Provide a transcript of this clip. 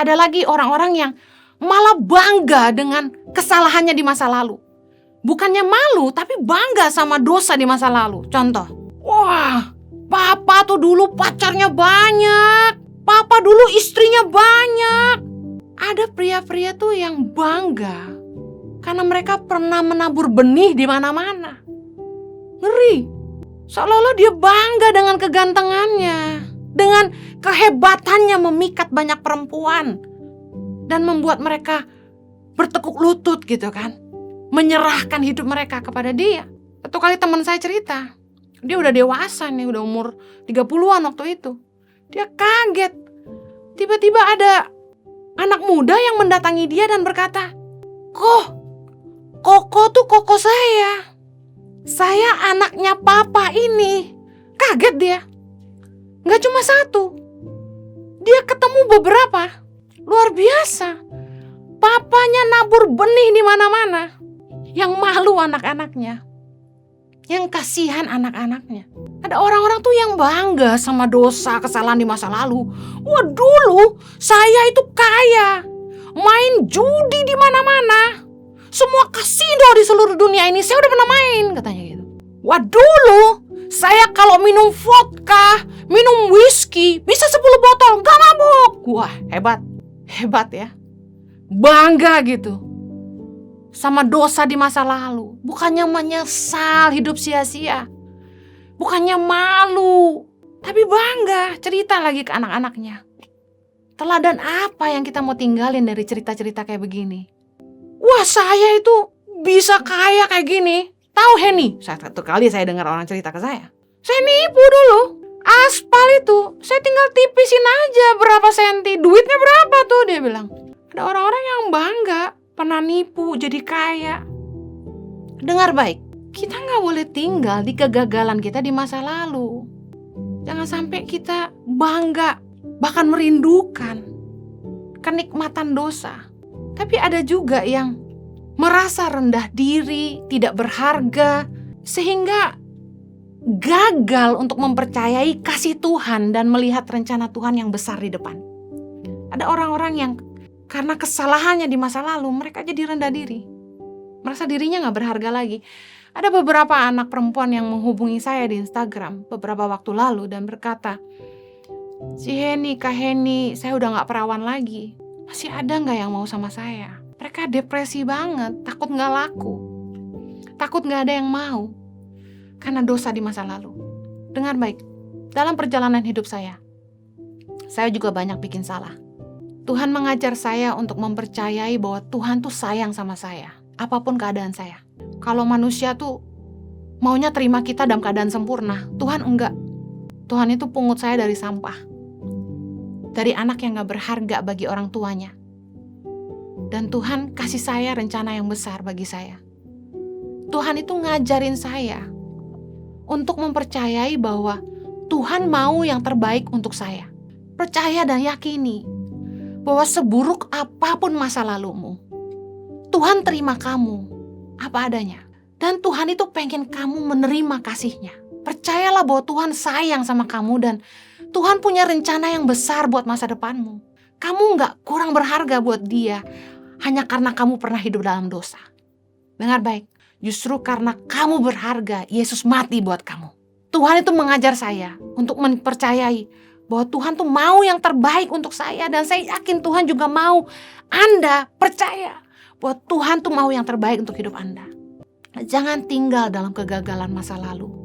Ada lagi orang-orang yang malah bangga dengan kesalahannya di masa lalu. Bukannya malu, tapi bangga sama dosa di masa lalu. Contoh, wah, papa tuh dulu pacarnya banyak. Papa dulu istrinya banyak. Ada pria-pria tuh yang bangga karena mereka pernah menabur benih di mana-mana. Ngeri. Seolah-olah dia bangga dengan kegantengannya, dengan kehebatannya memikat banyak perempuan dan membuat mereka bertekuk lutut gitu kan, menyerahkan hidup mereka kepada dia. Satu kali teman saya cerita, dia udah dewasa nih, udah umur 30-an waktu itu. Dia kaget, tiba-tiba ada anak muda yang mendatangi dia dan berkata, Koko tuh koko saya anaknya papa ini. Kaget dia. Gak cuma satu, dia ketemu beberapa. Luar biasa. Papanya nabur benih di mana-mana. Yang malu anak-anaknya, yang kasihan anak-anaknya. Ada orang-orang tuh yang bangga sama dosa kesalahan di masa lalu. Wah, dulu saya itu kaya, main judi di mana-mana, semua kasino di seluruh dunia ini saya udah pernah main, katanya gitu. Wah, dulu saya kalau minum vodka, minum whisky bisa 10 botol gak mabuk. Wah, hebat ya. Bangga gitu sama dosa di masa lalu. Bukannya menyesal hidup sia-sia, bukannya malu, tapi bangga cerita lagi ke anak-anaknya. Teladan apa yang kita mau tinggalin dari cerita-cerita kayak begini? Wah, saya itu bisa kaya kayak gini. Tahu Henny? Satu kali saya dengar orang cerita ke saya. Saya nipu dulu. Aspal itu saya tinggal tipisin aja berapa senti. Duitnya berapa tuh, dia bilang. Ada orang-orang yang bangga pernah nipu jadi kaya. Dengar baik, kita gak boleh tinggal di kegagalan kita di masa lalu. Jangan sampai kita bangga, bahkan merindukan kenikmatan dosa. Tapi ada juga yang merasa rendah diri, tidak berharga, sehingga gagal untuk mempercayai kasih Tuhan dan melihat rencana Tuhan yang besar di depan. Ada orang-orang yang karena kesalahannya di masa lalu, mereka jadi rendah diri, merasa dirinya gak berharga lagi. Ada beberapa anak perempuan yang menghubungi saya di Instagram beberapa waktu lalu dan berkata, si Henny, Kak Henny, saya udah gak perawan lagi. Masih ada gak yang mau sama saya? Mereka depresi banget, takut gak laku, takut gak ada yang mau karena dosa di masa lalu. Dengar baik, dalam perjalanan hidup saya juga banyak bikin salah. Tuhan mengajar saya untuk mempercayai bahwa Tuhan tuh sayang sama saya, apapun keadaan saya. Kalau manusia tuh maunya terima kita dalam keadaan sempurna, Tuhan enggak. Tuhan itu pungut saya dari sampah, dari anak yang gak berharga bagi orang tuanya. Dan Tuhan kasih saya rencana yang besar bagi saya. Tuhan itu ngajarin saya untuk mempercayai bahwa Tuhan mau yang terbaik untuk saya. Percaya dan yakini bahwa seburuk apapun masa lalumu, Tuhan terima kamu apa adanya. Dan Tuhan itu pengen kamu menerima kasih-Nya. Percayalah bahwa Tuhan sayang sama kamu dan Tuhan punya rencana yang besar buat masa depanmu. Kamu gak kurang berharga buat Dia hanya karena kamu pernah hidup dalam dosa. Dengar baik, justru karena kamu berharga, Yesus mati buat kamu. Tuhan itu mengajar saya untuk mempercayai bahwa Tuhan tuh mau yang terbaik untuk saya. Dan saya yakin Tuhan juga mau Anda percaya bahwa Tuhan tuh mau yang terbaik untuk hidup Anda. Jangan tinggal dalam kegagalan masa lalu.